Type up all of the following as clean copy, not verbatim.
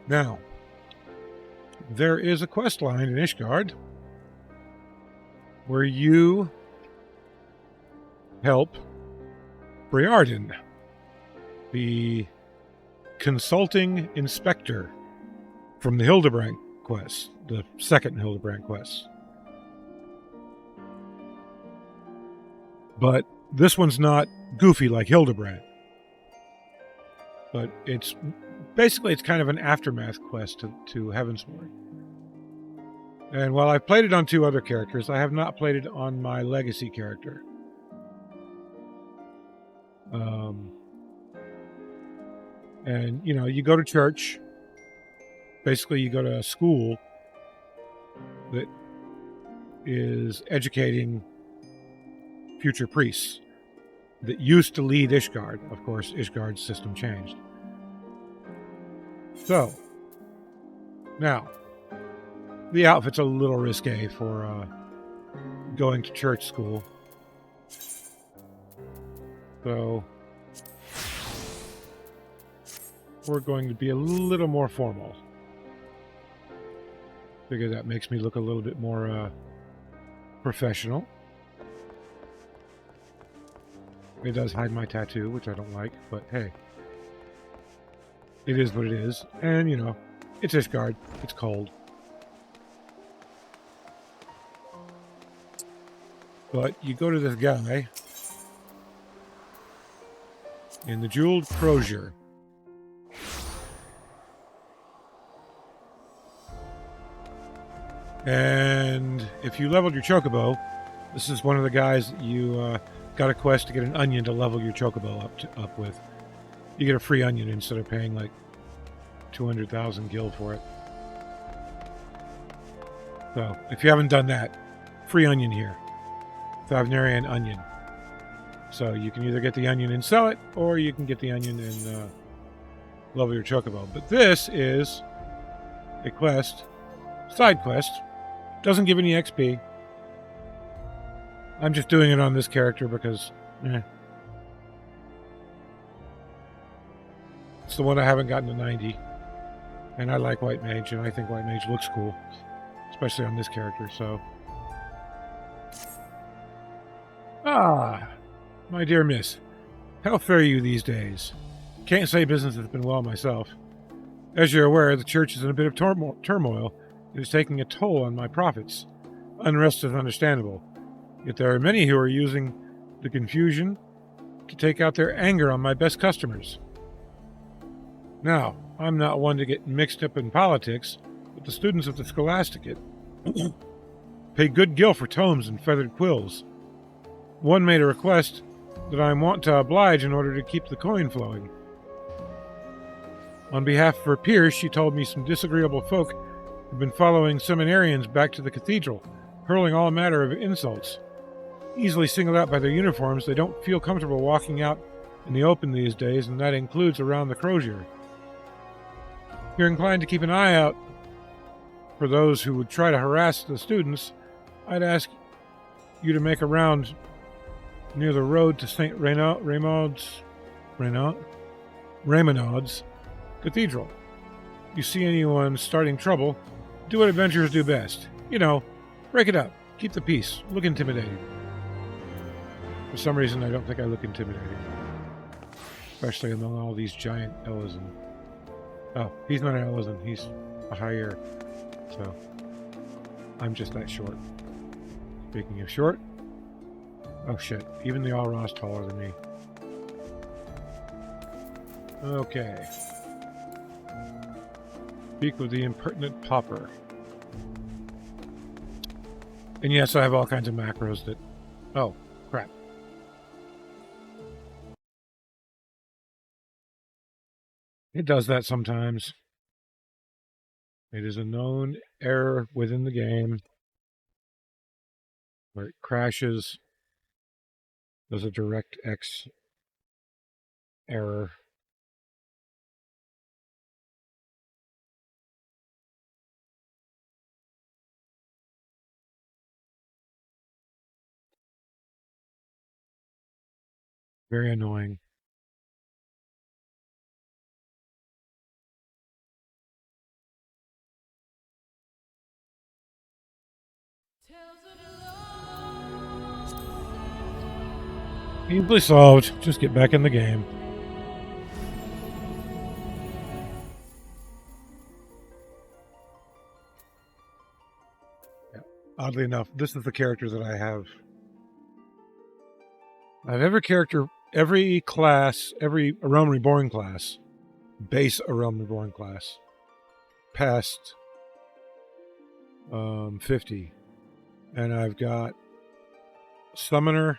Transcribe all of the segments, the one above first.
Now, there is a quest line in Ishgard where you help Briarden, the consulting inspector from the Hildebrand quest, the second Hildebrand quest. But this one's not goofy like Hildebrand. But it's basically kind of an aftermath quest to Heavensward. And while I've played it on 2 other characters, I have not played it on my legacy character. And, you know, you go to church. Basically, you go to a school that is educating future priests that used to lead Ishgard. Of course, Ishgard's system changed. So, now, the outfit's a little risque for going to church school. So, we're going to be a little more formal. Figure that makes me look a little bit more professional. It does hide my tattoo, which I don't like, but hey. It is what it is. And, you know, it's Ishgard. It's cold. But you go to this guy in the Jeweled Crozier. And if you leveled your chocobo, this is one of the guys that you got a quest to get an onion to level your chocobo up with. You get a free onion instead of paying like 200,000 gil for it. So, if you haven't done that, free onion here. Thavnarian onion. So you can either get the onion and sell it, or you can get the onion and level your chocobo. But this is a quest, side quest. Doesn't give any XP. I'm just doing it on this character because, It's the one I haven't gotten to 90. And I like White Mage, and I think White Mage looks cool. Especially on this character, so. Ah, my dear miss. How fare you these days? Can't say business has been well myself. As you're aware, the church is in a bit of turmoil. It is taking a toll on my profits. Unrest is understandable. Yet there are many who are using the confusion to take out their anger on my best customers. Now, I'm not one to get mixed up in politics, but the students of the Scholasticate pay good gil for tomes and feathered quills. One made a request that I want to oblige in order to keep the coin flowing. On behalf of her peers, she told me some disagreeable folk have been following seminarians back to the cathedral, hurling all manner of insults. Easily singled out by their uniforms, they don't feel comfortable walking out in the open these days, and that includes around the crozier. If you're inclined to keep an eye out for those who would try to harass the students, I'd ask you to make a round near the road to St. Raymonod's Cathedral. If you see anyone starting trouble, do what adventurers do best. You know, break it up, keep the peace, look intimidating. For some reason, I don't think I look intimidating. Especially among all these giant Ellison. Oh, he's not an Ellison, he's a higher. So, I'm just that short. Speaking of short, oh shit, even the Alra's taller than me. Okay. Speak with the impertinent pauper. And yes, I have all kinds of macros that... Oh, crap. It does that sometimes. It is a known error within the game where it crashes. There's a DirectX error. Very annoying. Easily solved. Just get back in the game. Yeah. Oddly enough, this is the character that I have. I have every character, every class, every A Realm Reborn class, base A Realm Reborn class, past 50. And I've got Summoner.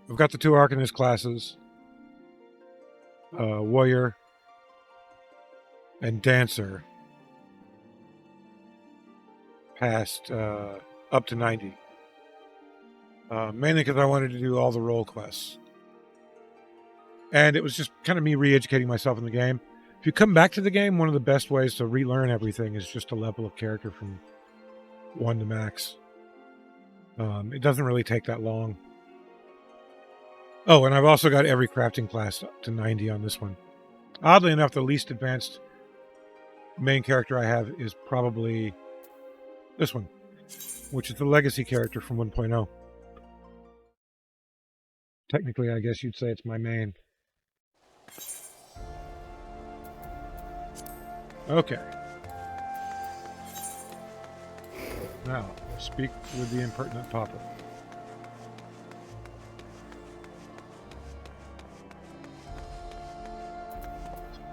I've got the 2 Arcanist classes, Warrior, and Dancer, past up to 90. Mainly because I wanted to do all the role quests. And it was just kind of me re-educating myself in the game. If you come back to the game, one of the best ways to relearn everything is just to level up character from 1 to max. It doesn't really take that long. Oh, and I've also got every crafting class up to 90 on this one. Oddly enough, the least advanced main character I have is probably this one, which is the legacy character from 1.0. Technically, I guess you'd say it's my main. Okay. Now, speak with the impertinent papa.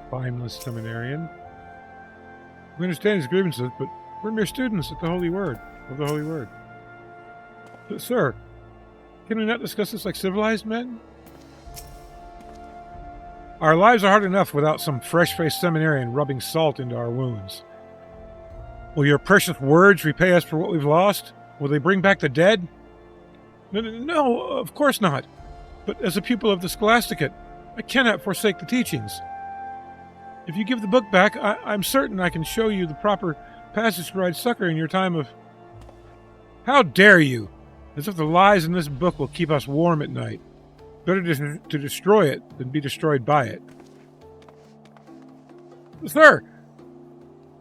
Spineless seminarian. We understand his grievances, but we're mere students at the Holy Word of the Holy Word. But, sir, can we not discuss this like civilized men? Our lives are hard enough without some fresh-faced seminarian rubbing salt into our wounds. Will your precious words repay us for what we've lost? Will they bring back the dead? No, of course not. But as a pupil of the Scholasticate, I cannot forsake the teachings. If you give the book back, I'm certain I can show you the proper passage to provide succor in your time of... How dare you! As if the lies in this book will keep us warm at night. Better to destroy it than be destroyed by it. Sir!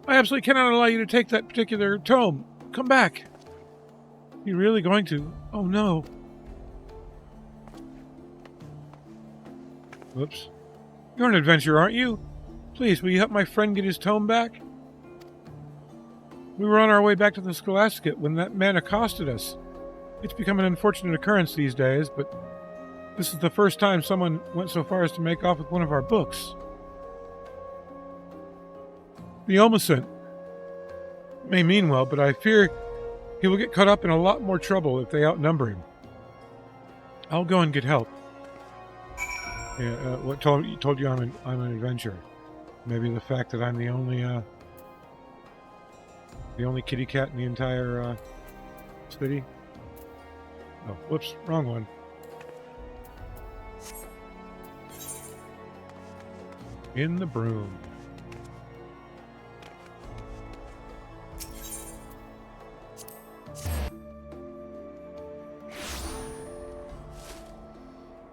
I absolutely cannot allow you to take that particular tome. Come back. Are you really going to? Oh, no. Whoops. You're an adventurer, aren't you? Please, will you help my friend get his tome back? We were on our way back to the Scholasticate when that man accosted us. It's become an unfortunate occurrence these days, but this is the first time someone went so far as to make off with one of our books. The Omniscient may mean well, but I fear he will get caught up in a lot more trouble if they outnumber him. I'll go and get help. Yeah, what told you I'm an adventurer? Maybe the fact that I'm the only kitty cat in the entire city. Oh, whoops, wrong one. In the broom.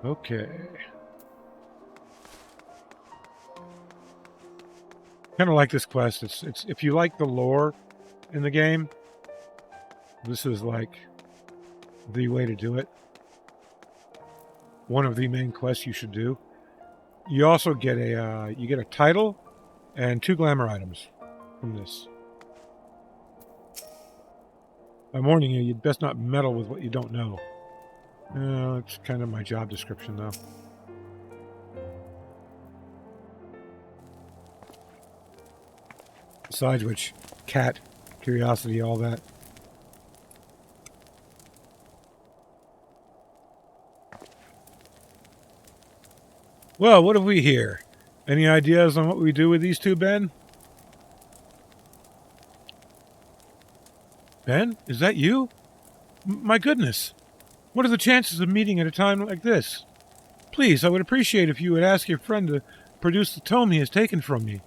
Okay. Kind of like this quest. It's if you like the lore in the game, this is like the way to do it. One of the main quests you should do. You also get a title and 2 glamour items from this. I'm warning you, you'd best not meddle with what you don't know. It's kind of my job description, though. Besides which, cat, curiosity, all that. Well, what have we here? Any ideas on what we do with these 2, Ben? Ben, is that you? My goodness. What are the chances of meeting at a time like this? Please, I would appreciate if you would ask your friend to produce the tome he has taken from me.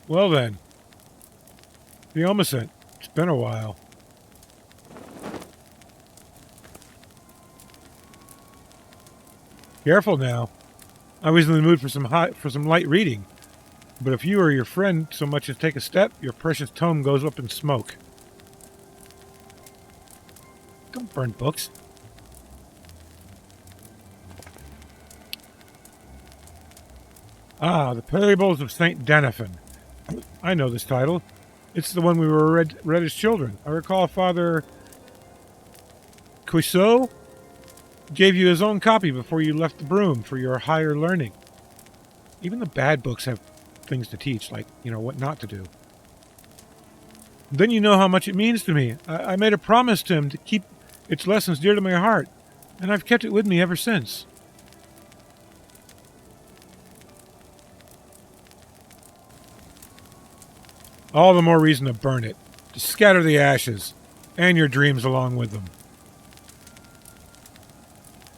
Well then. The Omniscient. It's been a while. Careful now. I was in the mood for some light reading, but if you or your friend so much as take a step, your precious tome goes up in smoke. Don't burn books. Ah, The Parables of St. Deniphan. I know this title. It's the one we were read as children. I recall Father Cuisseau gave you his own copy before you left the broom for your higher learning. Even the bad books have things to teach, like, what not to do. Then you know how much it means to me. I made a promise to him to keep its lessons dear to my heart, and I've kept it with me ever since. All the more reason to burn it, to scatter the ashes, and your dreams along with them.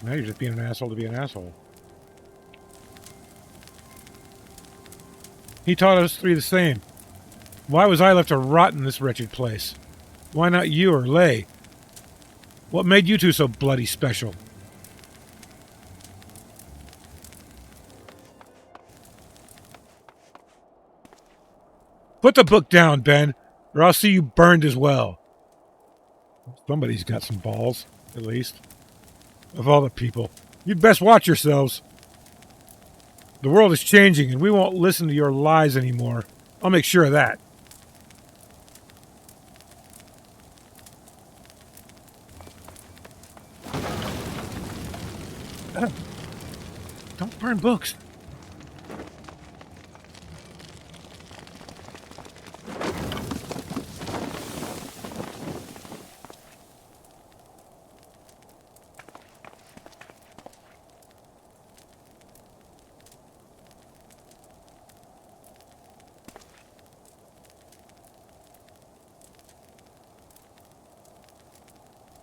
Now you're just being an asshole to be an asshole. He taught us three the same. Why was I left to rot in this wretched place? Why not you or Lay? What made you two so bloody special? Put the book down, Ben, or I'll see you burned as well. Somebody's got some balls, at least. Of all the people, you'd best watch yourselves. The world is changing, and we won't listen to your lies anymore. I'll make sure of that. Don't burn books.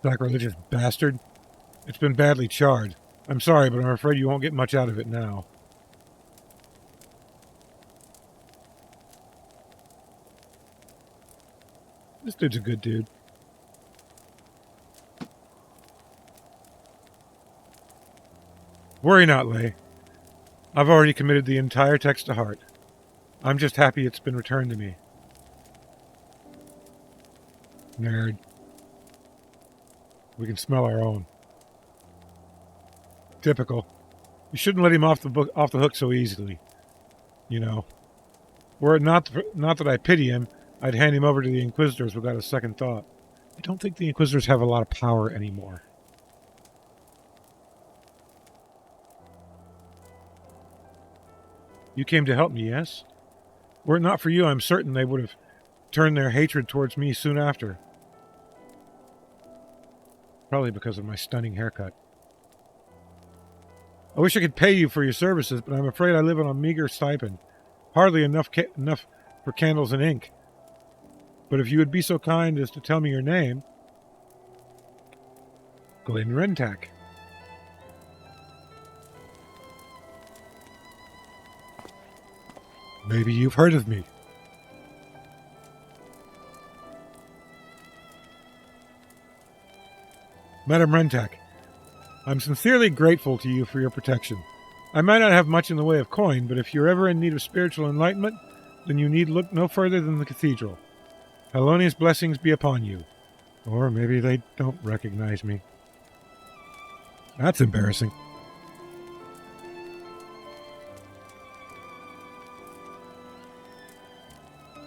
Sacrilegious bastard. It's been badly charred. I'm sorry, but I'm afraid you won't get much out of it now. This dude's a good dude. Worry not, Lay. I've already committed the entire text to heart. I'm just happy it's been returned to me. Nerd. We can smell our own. Typical. You shouldn't let him off the hook so easily. Were it not that I pity him, I'd hand him over to the Inquisitors without a second thought. I don't think the Inquisitors have a lot of power anymore. You came to help me, yes? Were it not for you, I'm certain they would have turned their hatred towards me soon after. Probably because of my stunning haircut. I wish I could pay you for your services, but I'm afraid I live on a meager stipend. Hardly enough for candles and ink. But if you would be so kind as to tell me your name... Glenn Rentak. Maybe you've heard of me. Madam Rentak, I'm sincerely grateful to you for your protection. I might not have much in the way of coin, but if you're ever in need of spiritual enlightenment, then you need look no further than the cathedral. Halone's blessings be upon you. Or maybe they don't recognize me. That's embarrassing.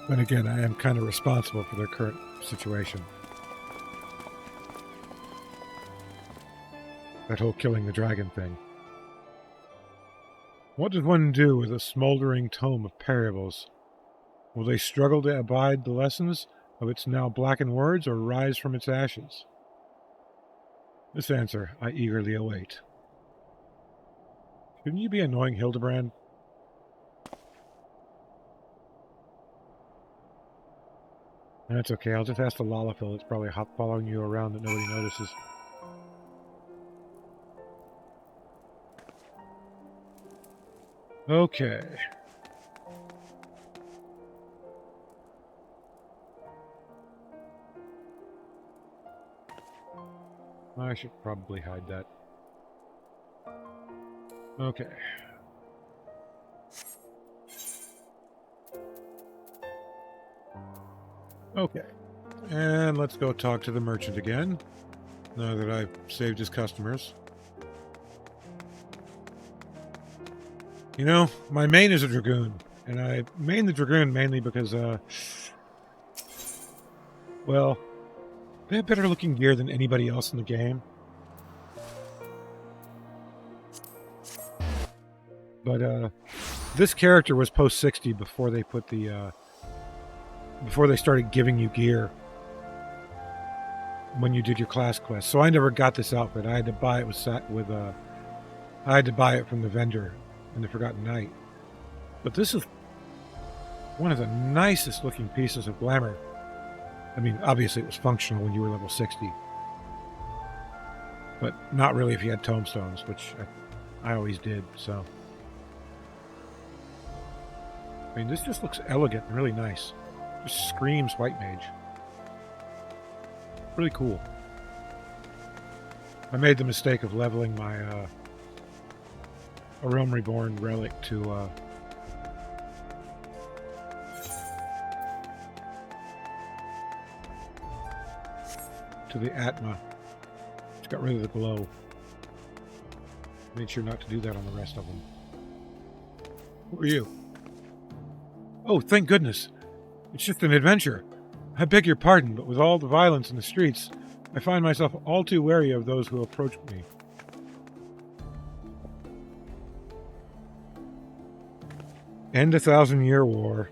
Then again, I am kind of responsible for their current situation. That whole killing the dragon thing. What does one do with a smoldering tome of parables? Will they struggle to abide the lessons of its now blackened words or rise from its ashes? This answer I eagerly await. Shouldn't you be annoying Hildebrand? That's okay, I'll just ask the Lalafell that's probably following you around that nobody notices. Okay. I should probably hide that. Okay. Okay. And let's go talk to the merchant again, now that I've saved his customers. You know, my main is a dragoon, and I main the dragoon mainly because, well, they have better looking gear than anybody else in the game. But, this character was post 60 before they put the, before they started giving you gear when you did your class quest. So I never got this outfit. I had to buy it I had to buy it from the vendor in the Forgotten Night. But this is one of the nicest looking pieces of glamour. I mean, obviously it was functional when you were level 60. But not really if you had tomestones, which I always did, so. I mean, this just looks elegant and really nice. Just screams white mage. Really cool. I made the mistake of leveling my A Realm Reborn relic to the Atma. It's got rid of the glow. Made sure not to do that on the rest of them. Who are you? Oh, thank goodness. It's just an adventure. I beg your pardon, but with all the violence in the streets, I find myself all too wary of those who approach me. End a 1,000-year war.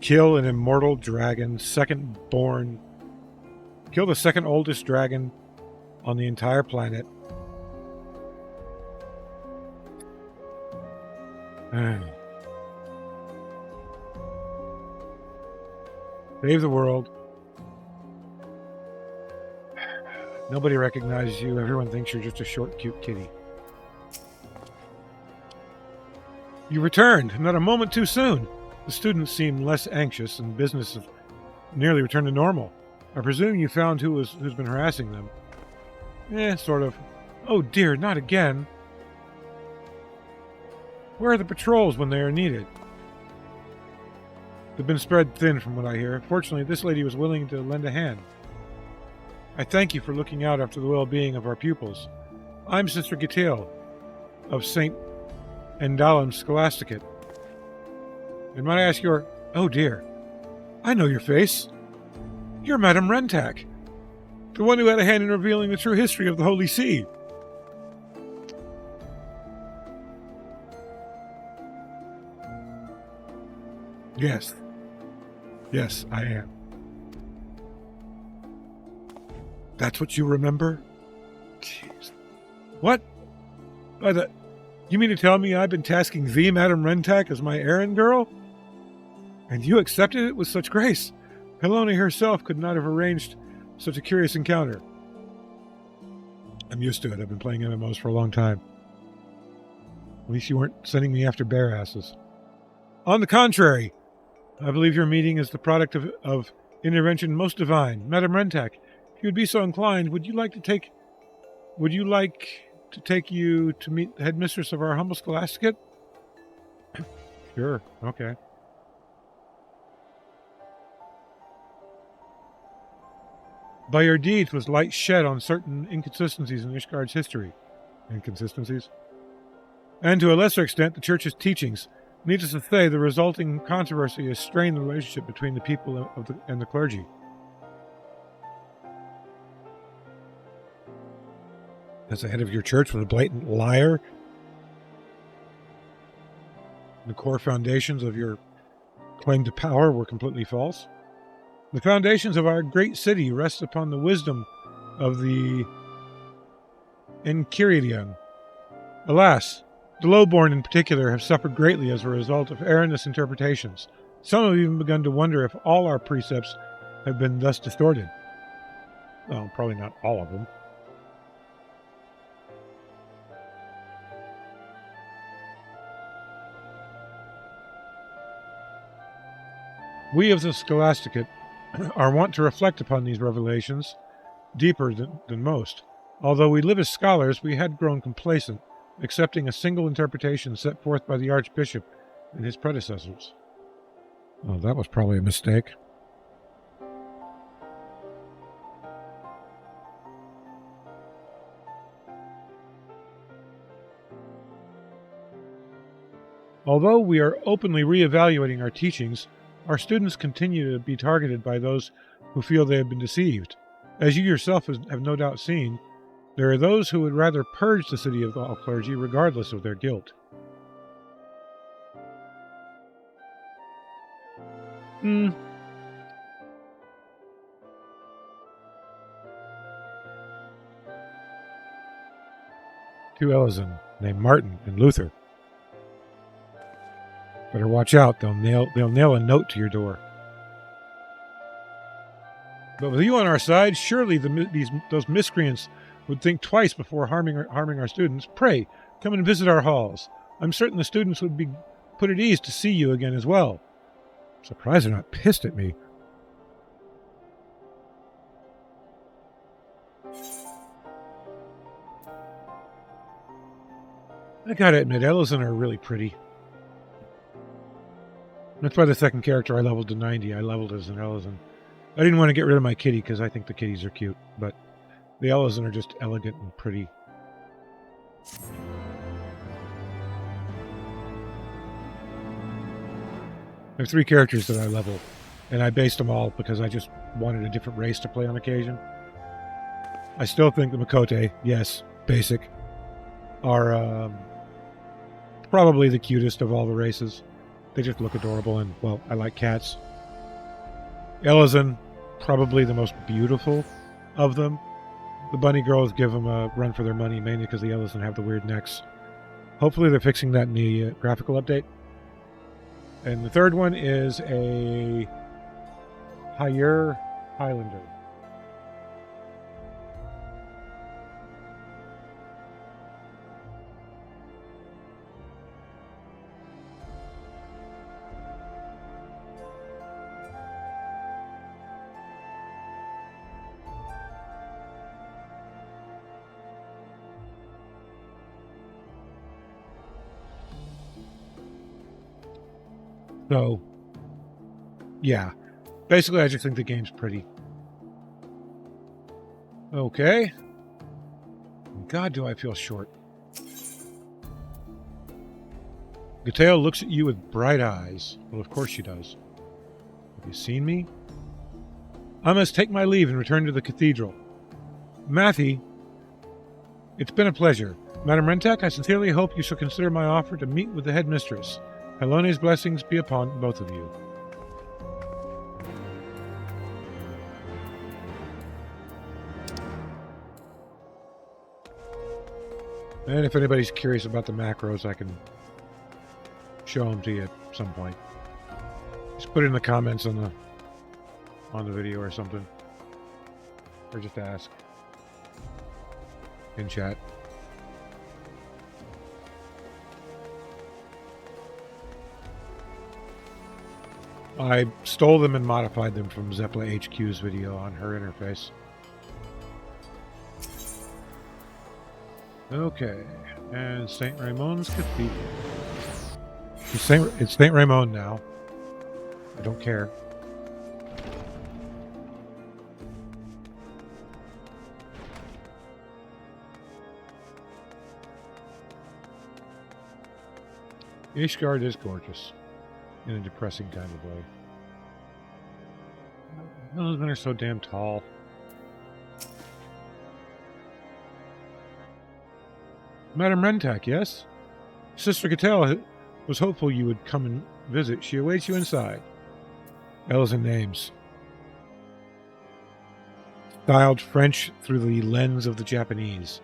Kill an immortal dragon, second born. Kill the second oldest dragon on the entire planet. Save the world. Nobody recognizes you. Everyone thinks you're just a short, cute kitty. You returned, not a moment too soon. The students seem less anxious, and business has nearly returned to normal. I presume you found who's been harassing them. Sort of. Oh dear, not again. Where are the patrols when they are needed? They've been spread thin from what I hear. Fortunately, this lady was willing to lend a hand. I thank you for looking out after the well-being of our pupils. I'm Sister Gitail of St. Endalam's Scholasticate. And might I ask your... Oh dear. I know your face. You're Madame Rentak, the one who had a hand in revealing the true history of the Holy See. Yes. Yes, I am. That's what you remember? Jeez. What? You mean to tell me I've been tasking thee, Madame Rentak, as my errand girl? And you accepted it with such grace? Halone herself could not have arranged such a curious encounter. I'm used to it. I've been playing MMOs for a long time. At least you weren't sending me after bear asses. On the contrary, I believe your meeting is the product of intervention most divine. Madame Rentak, if you would be so inclined, would you like to take you to meet the headmistress of our humble Scholasticate? Sure, okay. By your deeds was light shed on certain inconsistencies in Ishgard's history. Inconsistencies? And to a lesser extent, the Church's teachings. Needless to say, the resulting controversy has strained the relationship between the people and the clergy. As the head of your church was a blatant liar, the core foundations of your claim to power were completely false. The foundations of our great city rest upon the wisdom of the Enchiridion. Alas, the lowborn in particular have suffered greatly as a result of erroneous interpretations. Some have even begun to wonder if all our precepts have been thus distorted. Well, probably not all of them. We of the Scholasticate are wont to reflect upon these revelations deeper than most. Although we live as scholars, we had grown complacent, accepting a single interpretation set forth by the Archbishop and his predecessors. Oh, that was probably a mistake. Although we are openly re-evaluating our teachings, our students continue to be targeted by those who feel they have been deceived. As you yourself have no doubt seen, there are those who would rather purge the city of all clergy regardless of their guilt. Two Ellison named Martin and Luther. Better watch out, they'll nail a note to your door. But with you on our side, surely those miscreants would think twice before harming our students. Pray, come and visit our halls. I'm certain the students would be put at ease to see you again as well. I'm surprised they're not pissed at me. I gotta admit, Ellison are really pretty. That's why the second character I leveled to 90, I leveled as an Ellison. I didn't want to get rid of my kitty because I think the kitties are cute, but the Ellison are just elegant and pretty. I have 3 characters that I level, and I based them all because I just wanted a different race to play on occasion. I still think the Makote, yes, basic, are probably the cutest of all the races. They just look adorable, and, well, I like cats. Ellison, probably the most beautiful of them. The bunny girls give them a run for their money, mainly because the Ellison have the weird necks. Hopefully they're fixing that in the graphical update. And the third one is a Higher Highlander. So, yeah. Basically, I just think the game's pretty. Okay. God, do I feel short. Gateo looks at you with bright eyes. Well, of course she does. Have you seen me? I must take my leave and return to the cathedral. Matthew, it's been a pleasure. Madam Rentak, I sincerely hope you shall consider my offer to meet with the headmistress. Halone's blessings be upon both of you. And if anybody's curious about the macros, I can show them to you at some point. Just put it in the comments on the video or something. Or just ask in chat. I stole them and modified them from Zeppla HQ's video on her interface. Okay, and St. Ramon's Cathedral. It's St. Ramon now. I don't care. Ishgard is gorgeous. In a depressing kind of way. Those men are so damn tall. Madam Rentak, yes? Sister Cattell was hopeful you would come and visit. She awaits you inside. Ellison names. Styled French through the lens of the Japanese.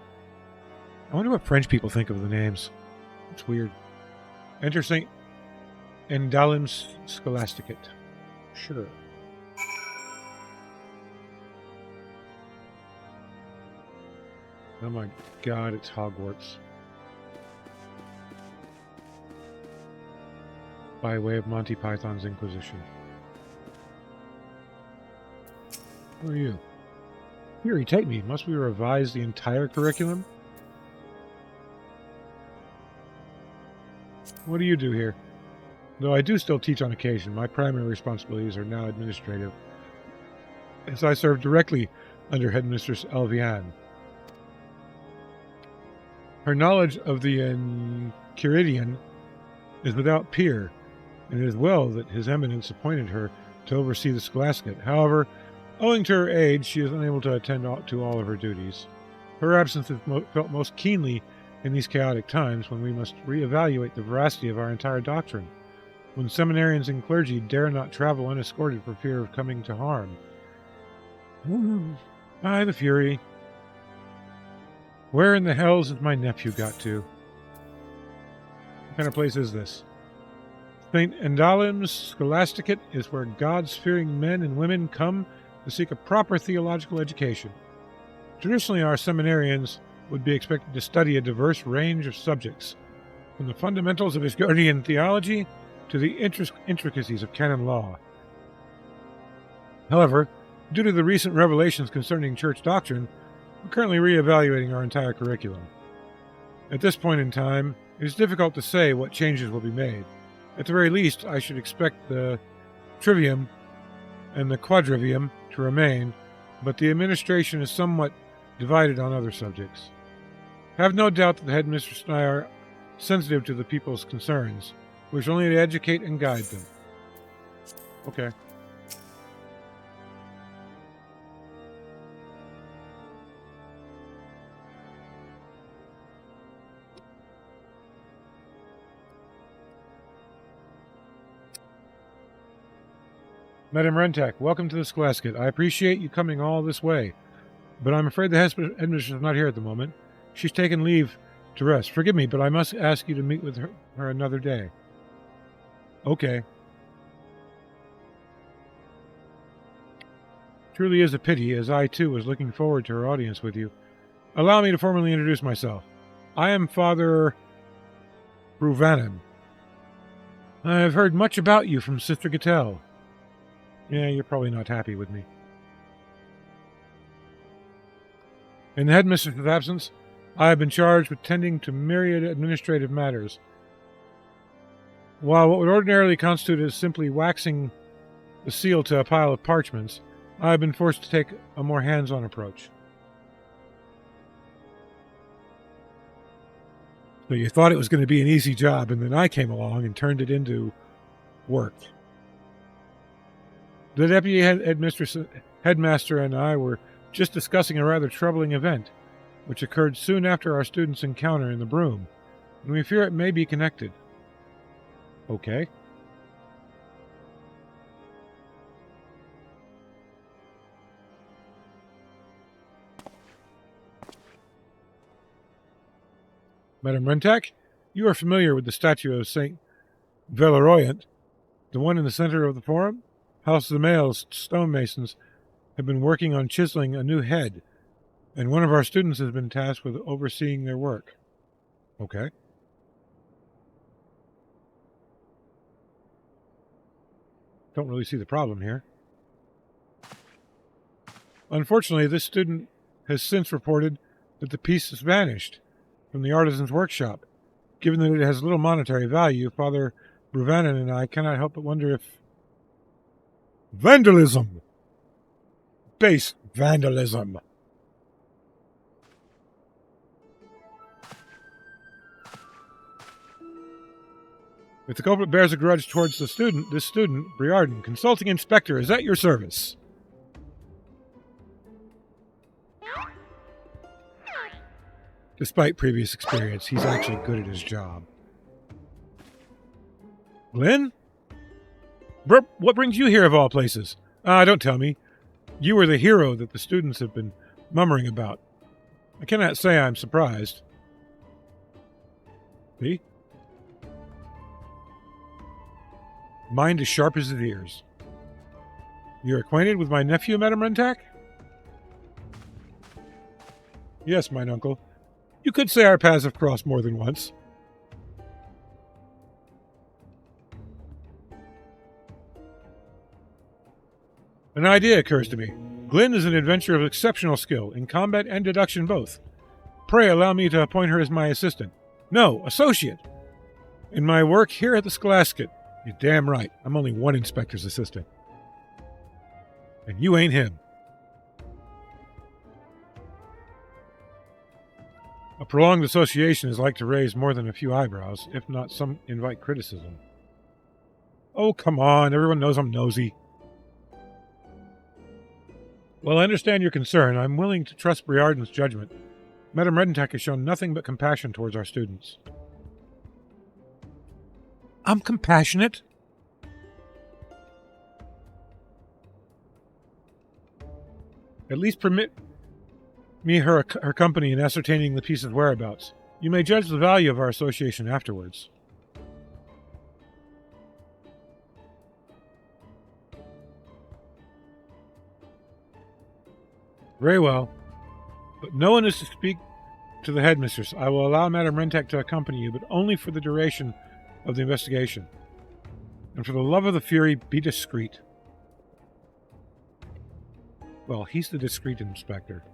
I wonder what French people think of the names. It's weird. Enter St. Endalim's Scholasticate. Sure. Oh my god, it's Hogwarts. By way of Monty Python's Inquisition. Who are you? Here, you take me. Must we revise the entire curriculum? What do you do here? Though I do still teach on occasion, my primary responsibilities are now administrative, as I serve directly under Headmistress Elviane. Her knowledge of the Enchiridion is without peer, and it is well that His Eminence appointed her to oversee the Scholasticate. However, owing to her age, she is unable to attend to all of her duties. Her absence is felt most keenly in these chaotic times when we must reevaluate the veracity of our entire doctrine, when seminarians and clergy dare not travel unescorted for fear of coming to harm. By the Fury. Where in the hells has my nephew got to? What kind of place is this? St. Endalim's Scholasticate is where God-fearing men and women come to seek a proper theological education. Traditionally, our seminarians would be expected to study a diverse range of subjects, from the fundamentals of Ishgardian theology to the intricacies of canon law. However, due to the recent revelations concerning church doctrine, we're currently reevaluating our entire curriculum. At this point in time, it is difficult to say what changes will be made. At the very least, I should expect the trivium and the quadrivium to remain, but the administration is somewhat divided on other subjects. Have no doubt that the headmistress and I are sensitive to the people's concerns. We wish only to educate and guide them. Okay. Madam Rentak, welcome to the Scholasticate. I appreciate you coming all this way, but I'm afraid the headmistress is not here at the moment. She's taken leave to rest. Forgive me, but I must ask you to meet with her another day. Okay. Truly is a pity, as I too was looking forward to her audience with you. Allow me to formally introduce myself. I am Father Bruvanen. I have heard much about you from Sister Gattel. Yeah, you're probably not happy with me. In the headmistress's absence, I have been charged with tending to myriad administrative matters. While what would ordinarily constitute as simply waxing the seal to a pile of parchments, I have been forced to take a more hands-on approach. So you thought it was going to be an easy job, and then I came along and turned it into work. The deputy headmaster and I were just discussing a rather troubling event, which occurred soon after our students' encounter in the broom, and we fear it may be connected. Okay. Madame Rentak, you are familiar with the statue of Saint Valeroyant, the one in the center of the forum? House of the Males stonemasons have been working on chiseling a new head, and one of our students has been tasked with overseeing their work. Okay. Don't really see the problem here. Unfortunately, this student has since reported that the piece has vanished from the artisan's workshop. Given that it has little monetary value, Father Bruvanen and I cannot help but wonder if... Vandalism! Base vandalism! If the culprit bears a grudge towards this student, Briarden, consulting inspector, is at your service. Despite previous experience, he's actually good at his job. Glenn? What brings you here of all places? Don't tell me. You are the hero that the students have been murmuring about. I cannot say I'm surprised. See? Mind as sharp as his ears. You're acquainted with my nephew, Madame Rentak? Yes, mine uncle. You could say our paths have crossed more than once. An idea occurs to me. Glynn is an adventurer of exceptional skill, in combat and deduction both. Pray allow me to appoint her as my assistant. No, associate. In my work here at the Scholasticate. You're damn right. I'm only one inspector's assistant. And you ain't him. A prolonged association is like to raise more than a few eyebrows, if not some invite criticism. Oh, come on, everyone knows I'm nosy. Well, I understand your concern. I'm willing to trust Briarden's judgment. Madame Redentak has shown nothing but compassion towards our students. I'm compassionate? At least permit me her company in ascertaining the piece's whereabouts. You may judge the value of our association afterwards. Very well. But no one is to speak to the headmistress. I will allow Madame Rentek to accompany you, but only for the duration of the investigation. And for the love of the Fury, be discreet. Well, he's the discreet inspector.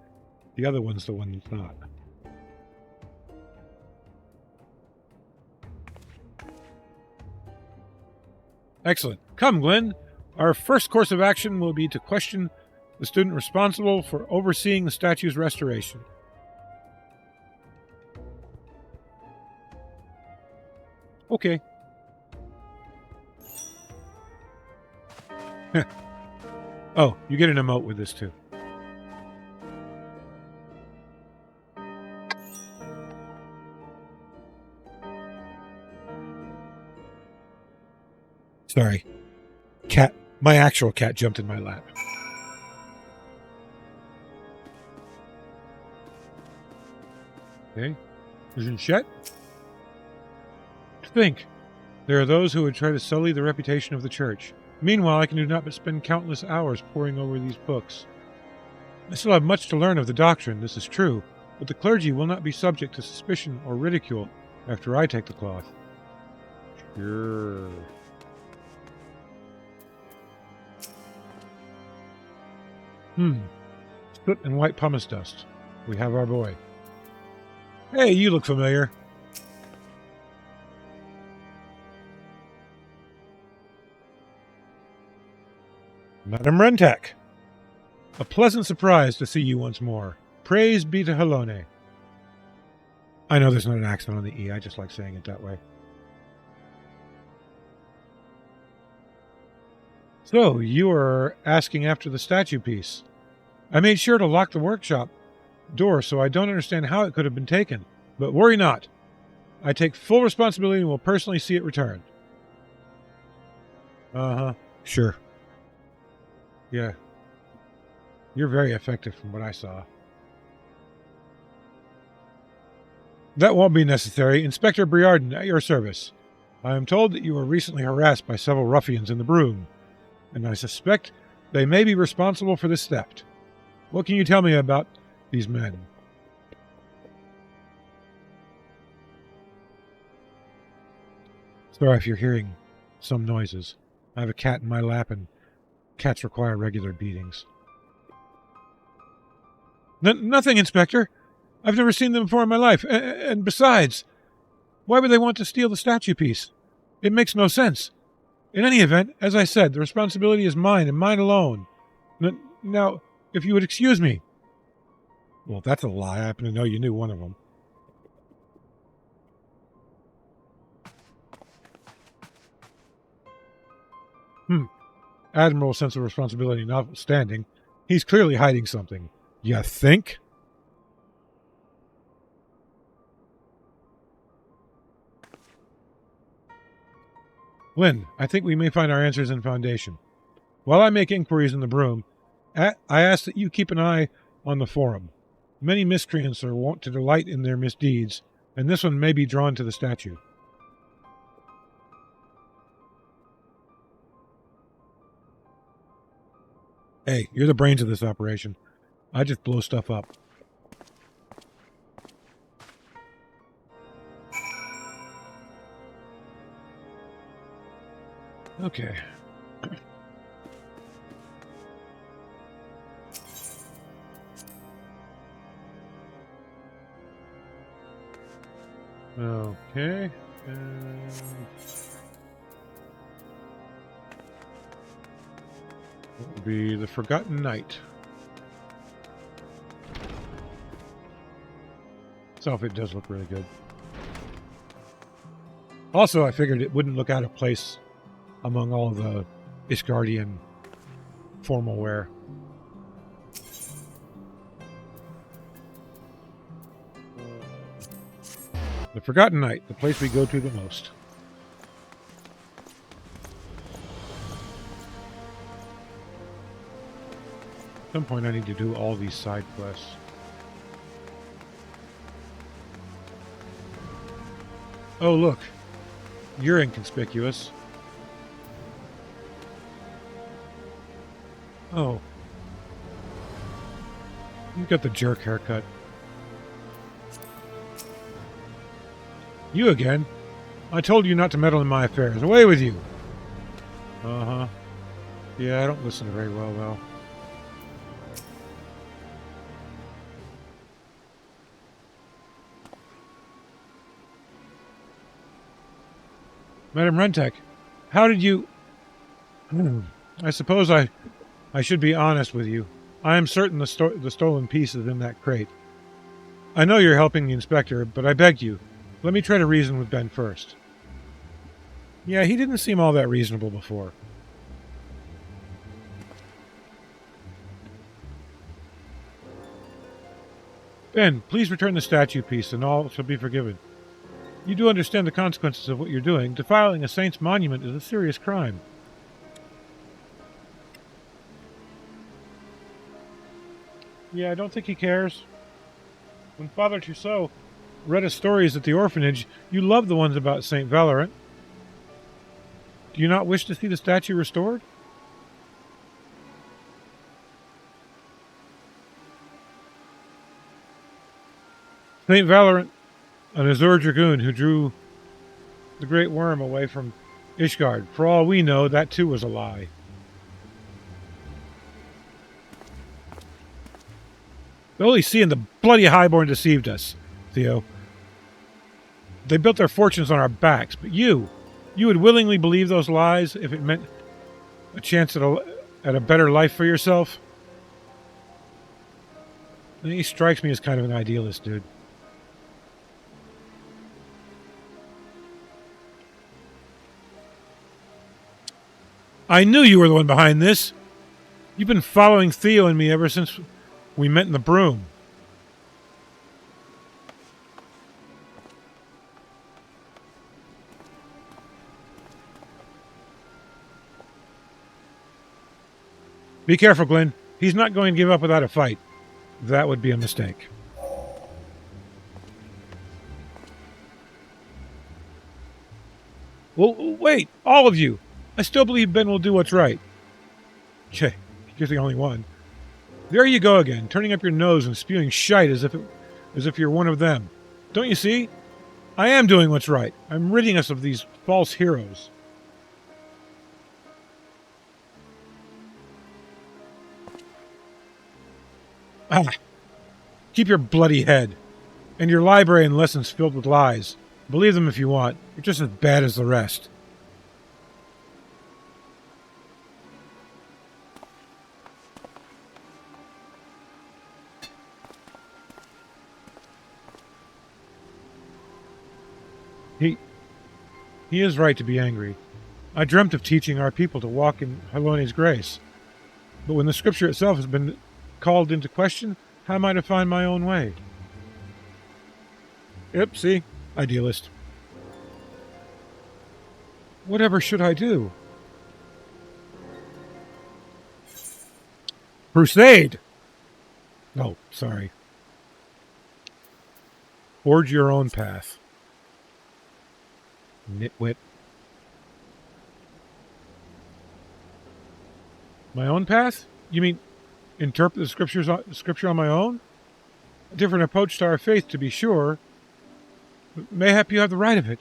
The other one's the one that's not. Excellent. Come, Glenn. Our first course of action will be to question the student responsible for overseeing the statue's restoration. Okay. Oh, you get an emote with this too. Sorry. Cat. My actual cat jumped in my lap. Okay. Jeanchette? Think. There are those who would try to sully the reputation of the church. Meanwhile, I can do not but spend countless hours poring over these books. I still have much to learn of the doctrine, this is true, but the clergy will not be subject to suspicion or ridicule after I take the cloth. Sure. Soot and white pumice dust. We have our boy. Hey, you look familiar. Madame Rentek. A pleasant surprise to see you once more. Praise be to Halone. I know there's not an accent on the E, I just like saying it that way. So, you are asking after the statue piece. I made sure to lock the workshop door, so I don't understand how it could have been taken. But worry not. I take full responsibility and will personally see it returned. Uh-huh. Sure. Yeah. You're very effective from what I saw. That won't be necessary. Inspector Briarden, at your service. I am told that you were recently harassed by several ruffians in the Broom, and I suspect they may be responsible for this theft. What can you tell me about these men? Sorry if you're hearing some noises. I have a cat in my lap, and cats require regular beatings. Nothing, Inspector. I've never seen them before in my life. And besides, why would they want to steal the statue piece? It makes no sense. In any event, as I said, the responsibility is mine and mine alone. Now, if you would excuse me. Well, that's a lie. I happen to know you knew one of them. Admirable sense of responsibility notwithstanding, he's clearly hiding something. You think? Lynn, I think we may find our answers in Foundation. While I make inquiries in the Broom, I ask that you keep an eye on the Forum. Many miscreants are wont to delight in their misdeeds, and this one may be drawn to the statue. Hey, you're the brains of this operation. I just blow stuff up. Okay. Okay. It will be the Forgotten Knight. This outfit does look really good. Also, I figured it wouldn't look out of place among all the Ishgardian formal wear. The Forgotten Night, the place we go to the most. At some point I need to do all these side quests. Oh, look. You're inconspicuous. Oh. You've got the jerk haircut. You again? I told you not to meddle in my affairs. Away with you! Uh-huh. Yeah, I don't listen very well, though. Madam Rentek, how did you... I suppose I should be honest with you. I am certain the stolen piece is in that crate. I know you're helping the inspector, but I beg you, let me try to reason with Ben first. Yeah, he didn't seem all that reasonable before. Ben, please return the statue piece and all shall be forgiven. You do understand the consequences of what you're doing. Defiling a saint's monument is a serious crime. Yeah, I don't think he cares. When Father Trousseau read us stories at the orphanage, you loved the ones about Saint Valorant. Do you not wish to see the statue restored? Saint Valorant, an Azure Dragoon who drew the Great Worm away from Ishgard. For all we know, that too was a lie. The Holy See and the bloody Highborn deceived us, Theo. They built their fortunes on our backs, but you would willingly believe those lies if it meant a chance at a better life for yourself? And he strikes me as kind of an idealist, dude. I knew you were the one behind this. You've been following Theo and me ever since we met in the Broom. Be careful, Glenn. He's not going to give up without a fight. That would be a mistake. Well, wait, all of you. I still believe Ben will do what's right. Che, you're the only one. There you go again, turning up your nose and spewing shite as if you're one of them. Don't you see? I am doing what's right. I'm ridding us of these false heroes. Ah! Keep your bloody head. And your library and lessons filled with lies. Believe them if you want. You're just as bad as the rest. He is right to be angry. I dreamt of teaching our people to walk in Halone's grace. But when the scripture itself has been called into question, how am I to find my own way? Yep, see? Idealist. Whatever should I do? Crusade! Oh, sorry. Forge your own path. Nitwit. My own path? You mean interpret the scripture on my own? A different approach to our faith, to be sure. But mayhap you have the right of it.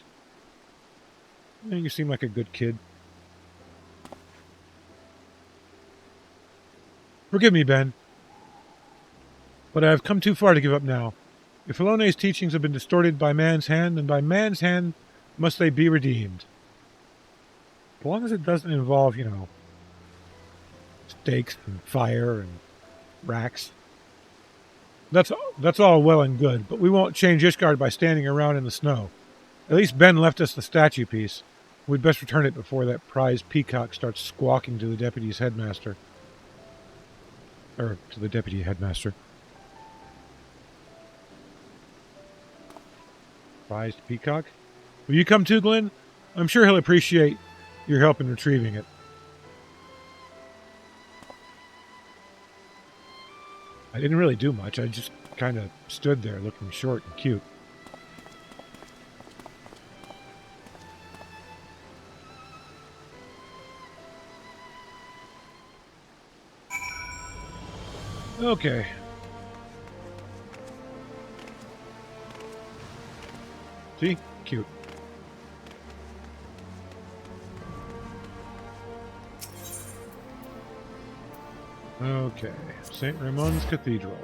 You seem like a good kid. Forgive me, Ben. But I have come too far to give up now. If Halone's teachings have been distorted by man's hand, then by man's hand must they be redeemed. As long as it doesn't involve, stakes and fire and racks. That's all well and good, but we won't change Ishgard by standing around in the snow. At least Ben left us the statue piece. We'd best return it before that prize peacock starts squawking to the deputy's headmaster. Or to the deputy headmaster. Prized peacock? Will you come too, Glenn? I'm sure he'll appreciate your help in retrieving it. I didn't really do much. I just kind of stood there looking short and cute. Okay. See? Cute. Okay. St. Ramon's Cathedral.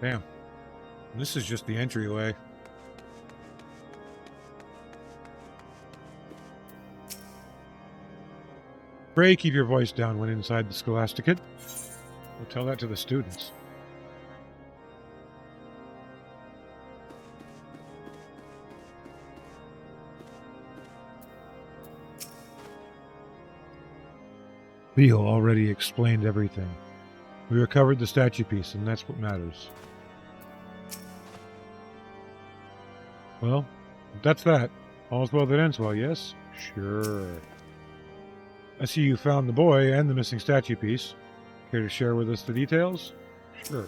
Damn. This is just the entryway. Pray keep your voice down when inside the Scholasticate. We'll tell that to the students. Theo already explained everything. We recovered the statue piece, and that's what matters. Well, that's that. All's well that ends well, yes? Sure. I see you found the boy and the missing statue piece. Care to share with us the details? Sure.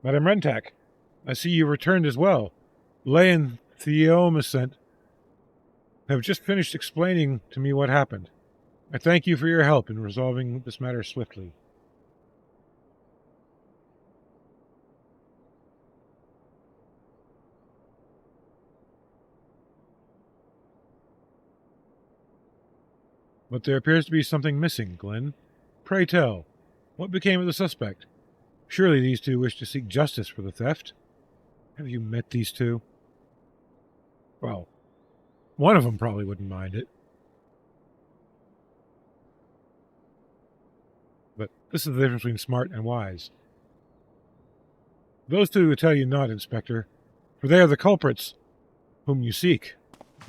Madame Rentak, I see you returned as well. Lay and Theomacent have just finished explaining to me what happened. I thank you for your help in resolving this matter swiftly. But there appears to be something missing, Glenn. Pray tell, what became of the suspect? Surely these two wish to seek justice for the theft. Have you met these two? Well, one of them probably wouldn't mind it. But this is the difference between smart and wise. Those two will tell you not, Inspector, for they are the culprits whom you seek.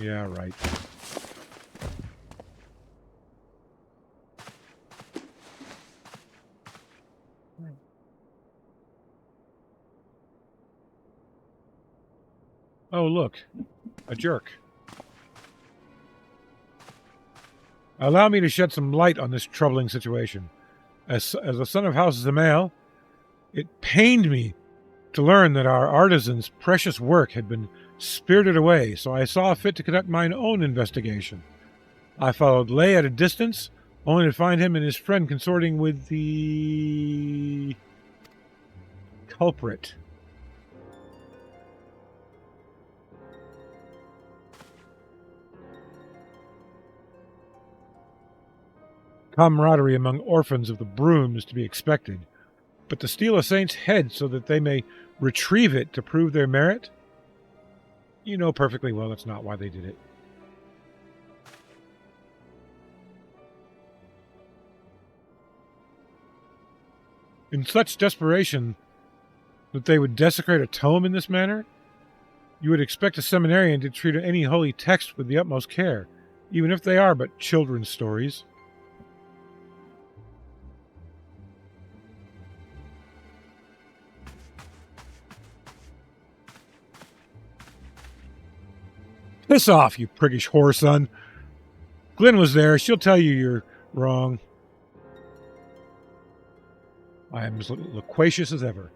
Yeah, right. Oh, look. A jerk. Allow me to shed some light on this troubling situation. As the son of House Zamael, it pained me to learn that our artisan's precious work had been spirited away, so I saw fit to conduct mine own investigation. I followed Lay at a distance, only to find him and his friend consorting with the culprit. Camaraderie among orphans of the broom is to be expected, but to steal a saint's head so that they may retrieve it to prove their merit? You know perfectly well that's not why they did it. In such desperation that they would desecrate a tome in this manner? You would expect a seminarian to treat any holy text with the utmost care, even if they are but children's stories. Piss off, you priggish whore, son. Glenn was there. She'll tell you you're wrong. I am as loquacious as ever.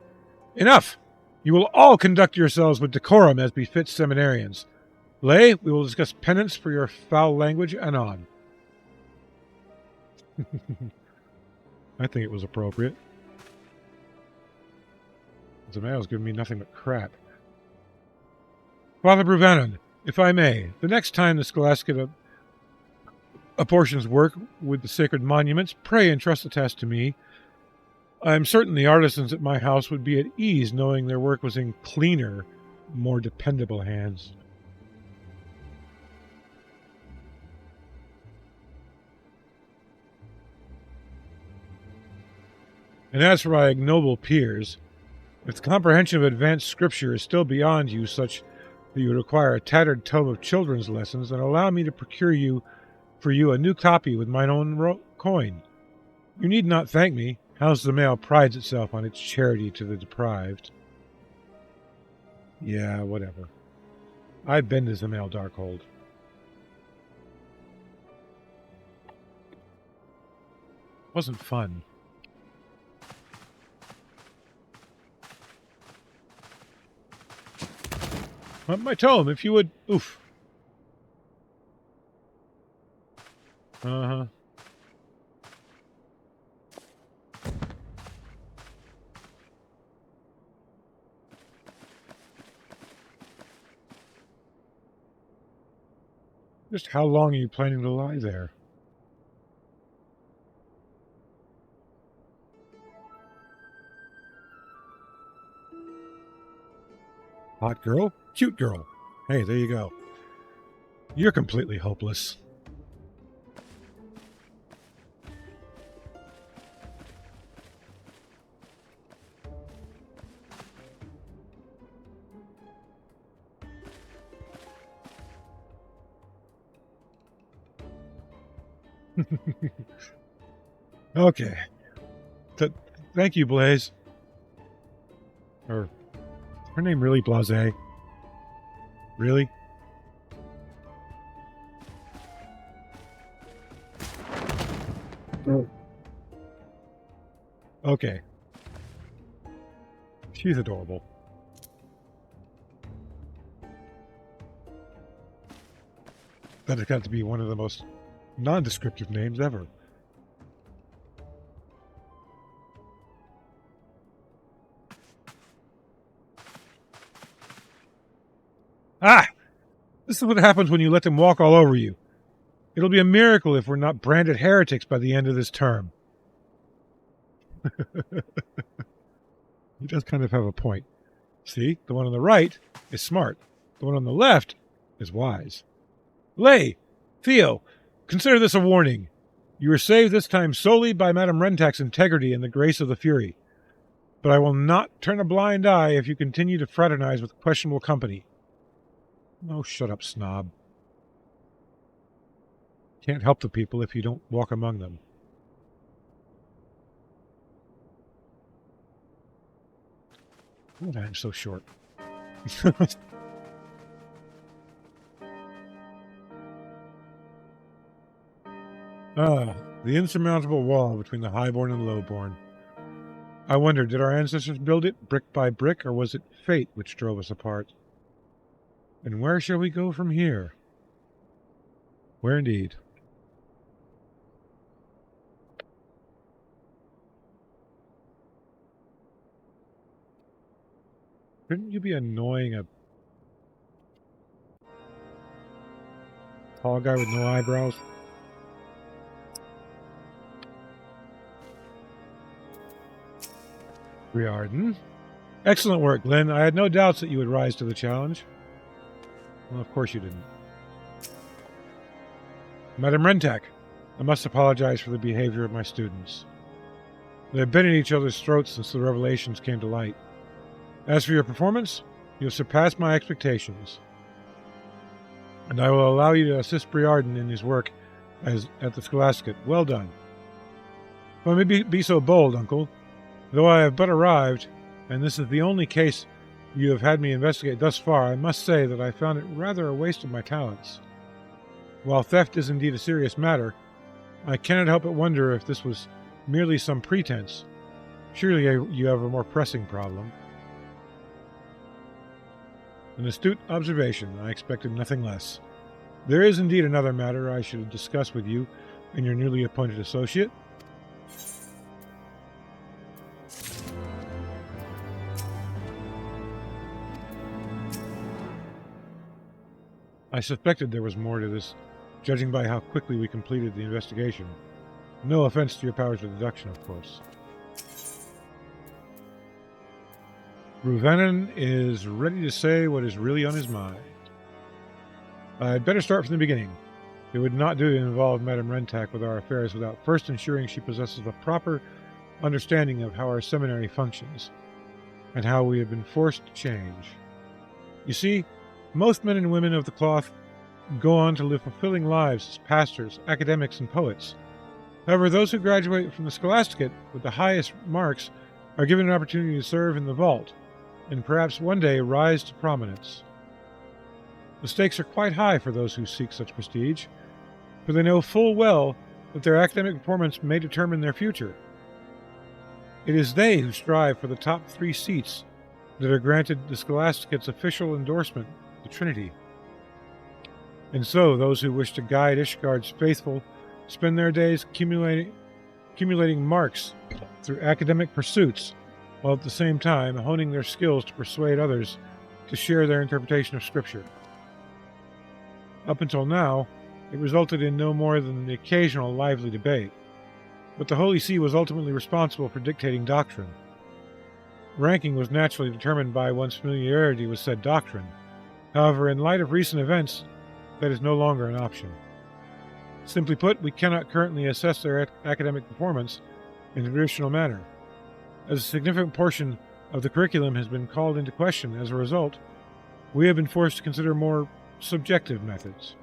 Enough! You will all conduct yourselves with decorum as befits seminarians. Lay, we will discuss penance for your foul language anon. I think it was appropriate. Zamael's giving me nothing but crap. Father Bruvanon, if I may, the next time the Scholasticate a portion's work with the sacred monuments, pray entrust the task to me. I am certain the artisans at my house would be at ease knowing their work was in cleaner, more dependable hands. And as for my ignoble peers, if the comprehension of advanced scripture is still beyond you such that you would require a tattered tome of children's lessons, then allow me to procure for you a new copy with mine own coin. You need not thank me. House the Mail prides itself on its charity to the deprived. Yeah, whatever. I've been to the Mail Darkhold. Wasn't fun. My tome, if you would... Oof. Uh-huh. Just how long are you planning to lie there? Hot girl? Cute girl. Hey, there you go. You're completely hopeless. Okay. Thank you, Blaze. Or, her name really Blase? Really? Oh. Okay. She's adorable. That has got to be one of the most nondescriptive names ever. Ah! This is what happens when you let them walk all over you. It'll be a miracle if we're not branded heretics by the end of this term. He does kind of have a point. See, the one on the right is smart. The one on the left is wise. Lay! Theo, consider this a warning. You are saved this time solely by Madame Rentak's integrity and the grace of the Fury. But I will not turn a blind eye if you continue to fraternize with questionable company. Oh, shut up, snob. Can't help the people if you don't walk among them. Oh, I'm so short. The insurmountable wall between the highborn and lowborn. I wonder, did our ancestors build it brick by brick, or was it fate which drove us apart? And where shall we go from here? Where indeed? Couldn't you be annoying a tall guy with no eyebrows? Riordan. Excellent work, Lynn. I had no doubts that you would rise to the challenge. Well, of course you didn't. Madame Rentak, I must apologize for the behavior of my students. They have been at each other's throats since the revelations came to light. As for your performance, you have surpassed my expectations. And I will allow you to assist Riordan in his work at the Scholasticate. Well done. If I may be so bold, Uncle, though I have but arrived, and this is the only case you have had me investigate thus far, I must say that I found it rather a waste of my talents. While theft is indeed a serious matter, I cannot help but wonder if this was merely some pretense. Surely you have a more pressing problem. An astute observation. I expected nothing less. There is indeed another matter I should discuss with you and your newly appointed associate. I suspected there was more to this judging by how quickly we completed the investigation. No offense to your powers of deduction, of course. Ruvenin is ready to say what is really on his mind. I'd better start from the beginning. It would not do to involve Madame Rentak with our affairs without first ensuring she possesses a proper understanding of how our seminary functions, and how we have been forced to change. You see, most men and women of the cloth go on to live fulfilling lives as pastors, academics, and poets. However, those who graduate from the Scholasticate with the highest marks are given an opportunity to serve in the vault, and perhaps one day rise to prominence. The stakes are quite high for those who seek such prestige, for they know full well that their academic performance may determine their future. It is they who strive for the top 3 seats that are granted the Scholasticate's official endorsement, the Trinity. And so those who wish to guide Ishgard's faithful spend their days accumulating marks through academic pursuits, while at the same time honing their skills to persuade others to share their interpretation of Scripture. Up until now, it resulted in no more than the occasional lively debate, but the Holy See was ultimately responsible for dictating doctrine. Ranking was naturally determined by one's familiarity with said doctrine. However, in light of recent events, that is no longer an option. Simply put, we cannot currently assess their academic performance in a traditional manner, as a significant portion of the curriculum has been called into question. As a result, we have been forced to consider more subjective methods.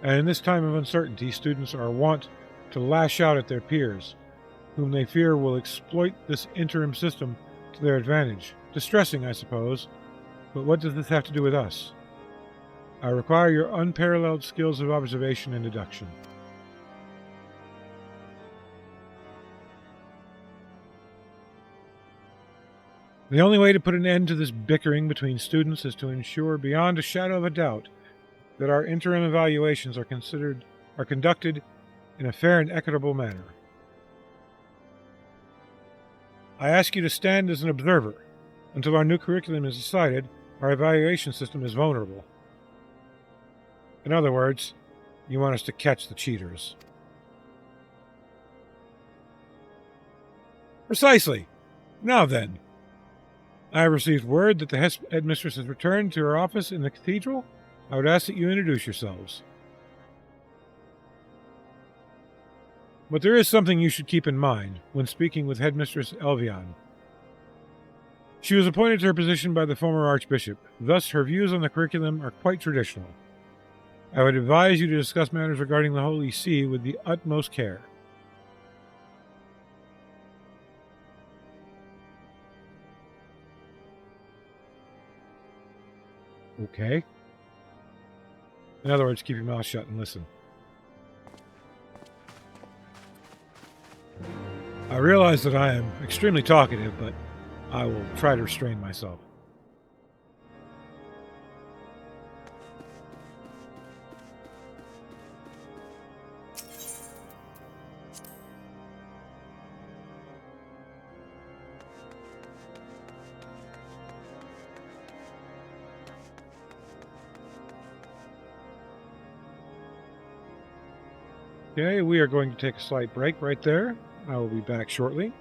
And in this time of uncertainty, students are wont to lash out at their peers, whom they fear will exploit this interim system to their advantage. Distressing, I suppose, but what does this have to do with us? I require your unparalleled skills of observation and deduction. The only way to put an end to this bickering between students is to ensure beyond a shadow of a doubt that our interim evaluations are conducted in a fair and equitable manner. I ask you to stand as an observer. Until our new curriculum is decided, our evaluation system is vulnerable. In other words, you want us to catch the cheaters. Precisely. Now then, I have received word that the headmistress has returned to her office in the cathedral. I would ask that you introduce yourselves. But there is something you should keep in mind when speaking with Headmistress Elvian. She was appointed to her position by the former Archbishop, thus her views on the curriculum are quite traditional. I would advise you to discuss matters regarding the Holy See with the utmost care. Okay. In other words, keep your mouth shut and listen. I realize that I am extremely talkative, but I will try to restrain myself. Okay, we are going to take a slight break right there. I will be back shortly.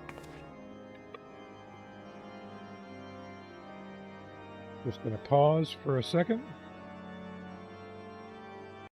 Just going to pause for a second.